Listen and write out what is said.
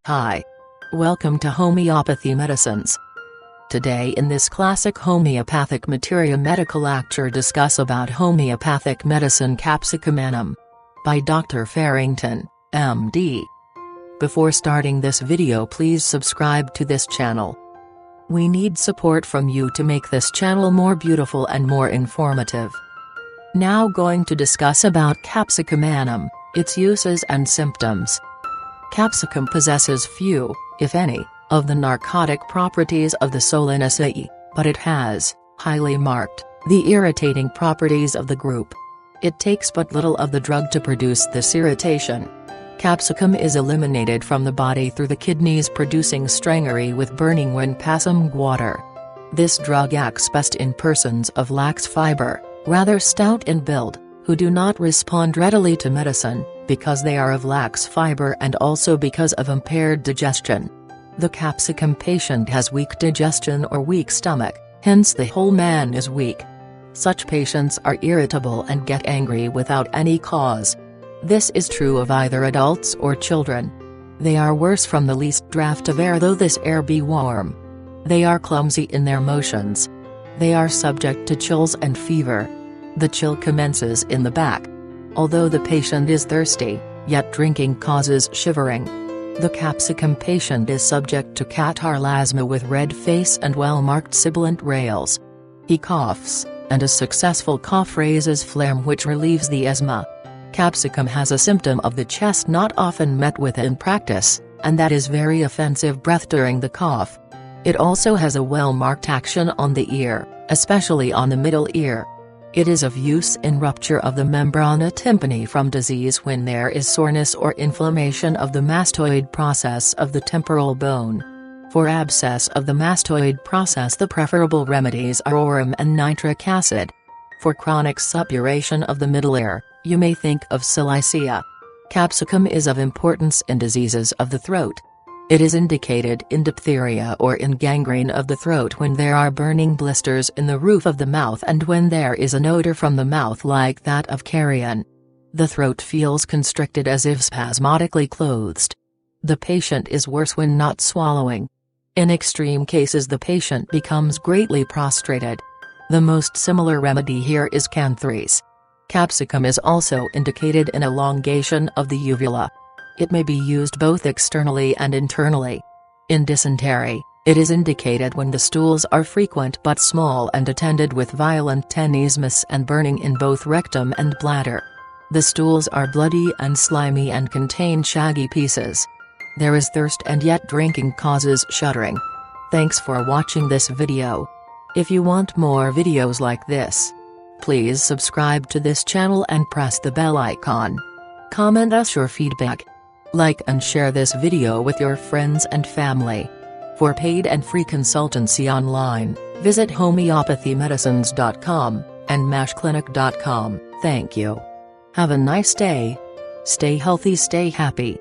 Hi. Welcome to Homeopathy Medicines. Today in this classic Homeopathic Materia Medica lecture discuss about homeopathic medicine Capsicum annum by Dr. Farrington, MD. Before starting this video, please subscribe to this channel. We need support from you to make this channel more beautiful and more informative. Now going to discuss about Capsicum annum, its uses and symptoms. Capsicum possesses few, if any, of the narcotic properties of the Solanaceae, but it has, highly marked, the irritating properties of the group. It takes but little of the drug to produce this irritation. Capsicum is eliminated from the body through the kidneys, producing strangery with burning when passing water. This drug acts best in persons of lax fiber, rather stout in build, who do not respond readily to medicine, because they are of lax fiber and also because of impaired digestion. The capsicum patient has weak digestion or weak stomach, hence the whole man is weak. Such patients are irritable and get angry without any cause. This is true of either adults or children. They are worse from the least draught of air, though this air be warm. They are clumsy in their motions. They are subject to chills and fever. The chill commences in the back. Although the patient is thirsty, yet drinking causes shivering. The capsicum patient is subject to catarrhlasma with red face and well-marked sibilant rales. He coughs, and a successful cough raises phlegm which relieves the asthma. Capsicum has a symptom of the chest not often met with in practice, and that is very offensive breath during the cough. It also has a well-marked action on the ear, especially on the middle ear. It is of use in rupture of the membrana tympani from disease when there is soreness or inflammation of the mastoid process of the temporal bone. For abscess of the mastoid process, the preferable remedies are aurum and nitric acid. For chronic suppuration of the middle ear, you may think of silicea. Capsicum is of importance in diseases of the throat. It is indicated in diphtheria or in gangrene of the throat when there are burning blisters in the roof of the mouth and when there is an odor from the mouth like that of carrion. The throat feels constricted as if spasmodically closed. The patient is worse when not swallowing. In extreme cases the patient becomes greatly prostrated. The most similar remedy here is cantharis. Capsicum is also indicated in elongation of the uvula. It may be used both externally and internally. In dysentery, it is indicated when the stools are frequent but small and attended with violent tenesmus and burning in both rectum and bladder. The stools are bloody and slimy and contain shaggy pieces. There is thirst and yet drinking causes shuddering. Thanks for watching this video. If you want more videos like this, please subscribe to this channel and press the bell icon. Comment us your feedback. Like and share this video with your friends and family. For paid and free consultancy online, visit homeopathymedicines.com and mashclinic.com. Thank you. Have a nice day. Stay healthy, stay happy.